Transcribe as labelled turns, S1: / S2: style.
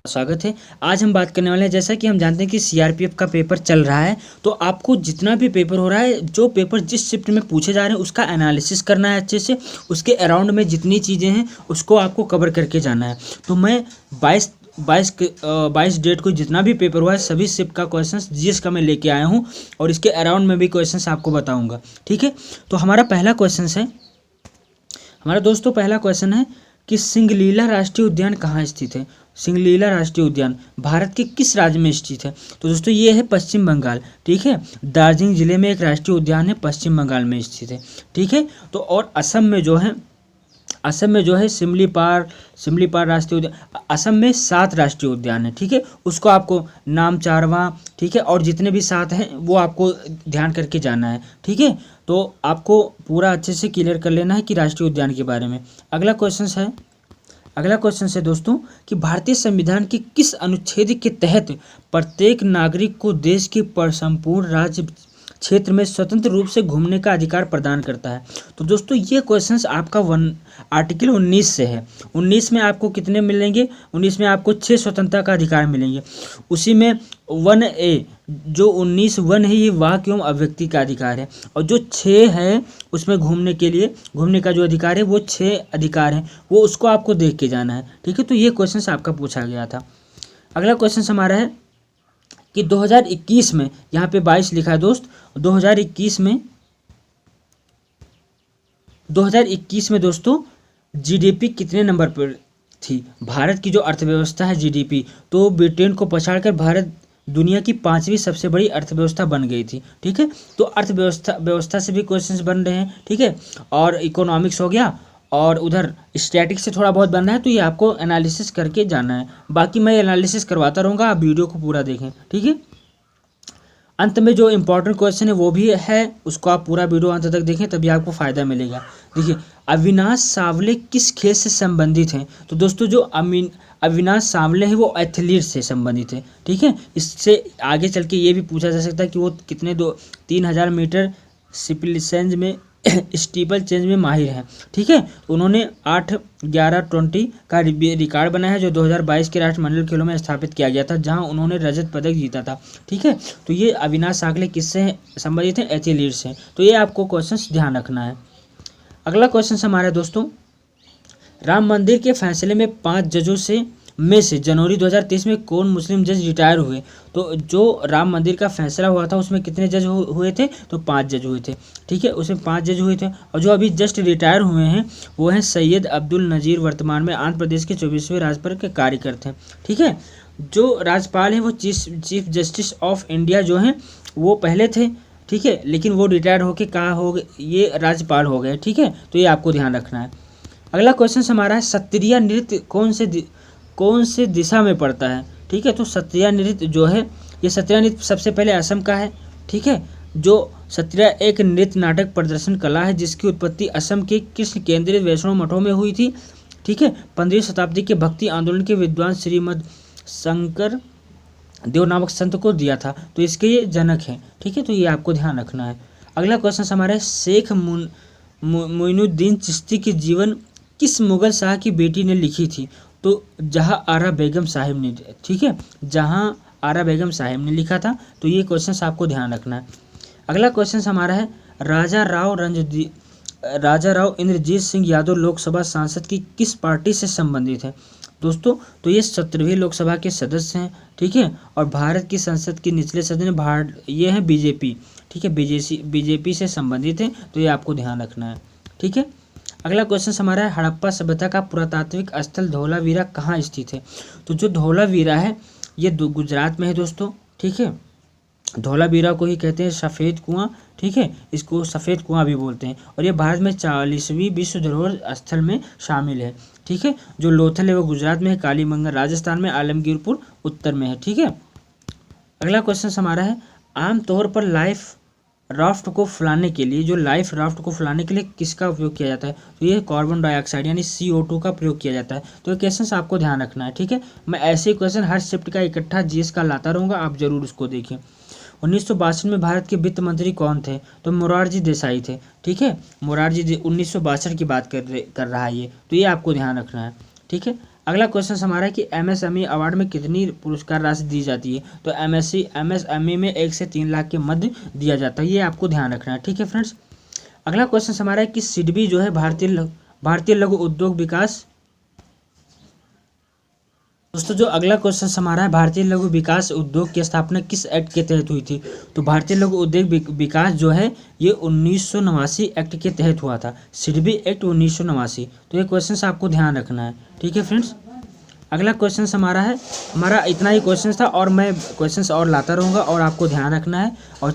S1: स्वागत है। आज हम बात करने वाले हैं, जैसा कि हम जानते हैं कि सीआरपीएफ का पेपर चल रहा है, तो आपको जितना भी पेपर हो रहा है, जो पेपर जिस शिफ्ट में पूछे जा रहे हैं उसका एनालिसिस करना है अच्छे से। उसके अराउंड में जितनी चीज़ें हैं उसको आपको कवर करके जाना है। तो मैं 22 डेट को जितना भी पेपर हुआ है सभी शिफ्ट का क्वेश्चंस जीएस का मैं लेके आया हूँ और इसके अराउंड में भी क्वेश्चंस आपको बताऊँगा। ठीक है, तो हमारा पहला क्वेश्चन है, हमारा दोस्तों पहला क्वेश्चन है कि सिंगलीला राष्ट्रीय उद्यान कहाँ स्थित है। सिंगलीला राष्ट्रीय उद्यान भारत के किस राज्य में स्थित है? तो दोस्तों ये है पश्चिम बंगाल। ठीक है, दार्जिलिंग जिले में एक राष्ट्रीय उद्यान है, पश्चिम बंगाल में स्थित है। ठीक है, तो और असम में जो है सिमलीपाल राष्ट्रीय उद्यान। असम में 7 राष्ट्रीय उद्यान है। ठीक है, उसको आपको नामचारवा, ठीक है, और जितने भी 7 हैं वो आपको ध्यान करके जाना है। ठीक है, तो आपको पूरा अच्छे से क्लियर कर लेना है कि राष्ट्रीय उद्यान के बारे में। अगला क्वेश्चन है दोस्तों कि भारतीय संविधान के किस अनुच्छेद के तहत प्रत्येक नागरिक को देश के संपूर्ण राज्य क्षेत्र में स्वतंत्र रूप से घूमने का अधिकार प्रदान करता है? तो दोस्तों ये क्वेश्चंस आपका आर्टिकल 19 से है। 19 में आपको कितने मिलेंगे? 19 में आपको 6 स्वतंत्रता का अधिकार मिलेंगे। उसी में 1A जो 19(1) है ये वाक एवं अभिव्यक्ति का अधिकार है, और जो 6 है उसमें घूमने का जो अधिकार है वो 6 अधिकार हैं, वो उसको आपको देख के जाना है। ठीक है, तो ये क्वेश्चन आपका पूछा गया था। अगला क्वेश्चन हमारा है कि 2021 में, यहाँ पे 22 लिखा है दोस्त, 2021 में दोस्तों जीडीपी कितने नंबर पर थी? भारत की जो अर्थव्यवस्था है जीडीपी, तो ब्रिटेन को पछाड़कर भारत दुनिया की 5वीं सबसे बड़ी अर्थव्यवस्था बन गई थी। ठीक है, तो व्यवस्था से भी क्वेश्चंस बन रहे हैं। ठीक है, और इकोनॉमिक्स हो गया और उधर स्टैटिक्स से थोड़ा बहुत बन रहा है, तो ये आपको एनालिसिस करके जाना है। बाकी मैं एनालिसिस करवाता रहूँगा, आप वीडियो को पूरा देखें। ठीक है, अंत में जो इम्पोर्टेंट क्वेश्चन है वो भी है, उसको आप पूरा वीडियो अंत तक देखें तभी आपको फ़ायदा मिलेगा। देखिए, अविनाश सावले किस खेल से संबंधित हैं? तो दोस्तों जो अविनाश सावले हैं वो एथलीट से संबंधित है। ठीक है, इससे आगे चल के ये भी पूछा जा सकता है कि वो कितने 3000 मीटर स्टीपल चेंज में माहिर हैं। ठीक है, तो उन्होंने 8-11-20 का रिकॉर्ड बनाया है, जो 2022 के राष्ट्रमंडल खेलों में स्थापित किया गया था, जहां उन्होंने रजत पदक जीता था। ठीक है, तो ये अविनाश सावले किससे संबंधित हैं? एथलीट से। तो ये आपको क्वेश्चन ध्यान रखना है। अगला क्वेश्चन हमारा दोस्तों, राम मंदिर के फैसले में 5 जजों में से जनवरी 2023 में कौन मुस्लिम जज रिटायर हुए? तो जो राम मंदिर का फैसला हुआ था उसमें कितने जज हुए थे? तो 5 जज हुए थे। ठीक है, उसमें 5 जज हुए थे, और जो अभी जस्ट रिटायर हुए हैं वो हैं सैयद अब्दुल नज़ीर, वर्तमान में आंध्र प्रदेश के 24वें राज्यपाल के कार्यकर्ता हैं। ठीक है, जो राज्यपाल हैं वो चीफ जस्टिस ऑफ इंडिया जो हैं वो पहले थे। ठीक है, लेकिन वो रिटायर होके कहाँ हो गए? ये राज्यपाल हो गए। ठीक है, तो ये आपको ध्यान रखना है। अगला क्वेश्चन हमारा है, सत्रिया नृत्य कौन से दिशा में पड़ता है? ठीक है, तो सत्रिया नृत्य जो है, ये सत्रिया नृत्य सबसे पहले असम का है। ठीक है, जो सत्रिया एक नृत्य नाटक प्रदर्शन कला है जिसकी उत्पत्ति असम के कृष्ण केंद्रित वैष्णव मठों में हुई थी। ठीक है, 15वीं शताब्दी के भक्ति आंदोलन के विद्वान श्रीमद शंकर देव नामक संत को दिया था, तो इसके ये जनक हैं। ठीक है, तो ये आपको ध्यान रखना है। अगला क्वेश्चन हमारा है, शेख मोइनुद्दीन चिश्ती की जीवन किस मुगल शाह की बेटी ने लिखी थी? तो जहां आरा बेगम साहिब ने। ठीक है, जहां आरा बेगम साहिब ने लिखा था, तो ये क्वेश्चन आपको ध्यान रखना है। अगला क्वेश्चन हमारा है, राजा राव इंद्रजीत सिंह यादव लोकसभा सांसद की किस पार्टी से संबंधित है? दोस्तों तो ये 17वीं लोकसभा के सदस्य हैं। ठीक है, और भारत की संसद के निचले सदन में ये हैं बीजेपी। ठीक है, बीजेपी से संबंधित है, तो ये आपको ध्यान रखना है। ठीक है, अगला क्वेश्चन हमारा है, हड़प्पा सभ्यता का पुरातात्विक स्थल धौलावीरा कहाँ स्थित है? तो जो धौलावीरा है ये गुजरात में है दोस्तों। ठीक है, धौलावीरा को ही कहते हैं सफ़ेद कुआं। ठीक है, इसको सफ़ेद कुआं भी बोलते हैं, और ये भारत में 40वीं विश्व धरोहर स्थल में शामिल है। ठीक है, जो लोथल है वो गुजरात में है, कालीमंगल राजस्थान में, आलमगीरपुर उत्तर में है। ठीक है, अगला क्वेश्चन हमारा है, आमतौर पर लाइफ राफ्ट को फैलाने के लिए किसका उपयोग किया जाता है? तो ये कार्बन डाइऑक्साइड यानी CO2 का प्रयोग किया जाता है। तो ये क्वेश्चन आपको ध्यान रखना है। ठीक है, मैं ऐसे क्वेश्चन हर शिफ्ट का इकट्ठा जीएस का लाता रहूँगा, आप जरूर उसको देखें। 1962 में भारत के वित्त मंत्री कौन थे? तो मोरारजी देसाई थे। ठीक है, मोरारजी 1962 की बात कर रहा है ये, तो ये आपको ध्यान रखना है। ठीक है, अगला क्वेश्चन हमारा है कि एमएसएमई अवार्ड में कितनी पुरस्कार राशि दी जाती है। तो एमएसएमई में 1 से 3 लाख के मध्य दिया जाता है, ये आपको ध्यान रखना है। ठीक है फ्रेंड्स। अगला क्वेश्चन हमारा है कि सिडबी जो है भारतीय लघु उद्योग विकास। दोस्तों जो अगला क्वेश्चन हमारा है, भारतीय लघु विकास उद्योग की स्थापना किस एक्ट के तहत हुई थी। तो भारतीय लघु उद्योग विकास जो है ये 1989 एक्ट के तहत हुआ था, सिडबी एक्ट 1989। तो ये क्वेश्चन आपको ध्यान रखना है। ठीक है फ्रेंड्स। अगला क्वेश्चन हमारा इतना ही क्वेश्चन था, और मैं क्वेश्चंस और लाता रहूँगा और आपको ध्यान रखना है। और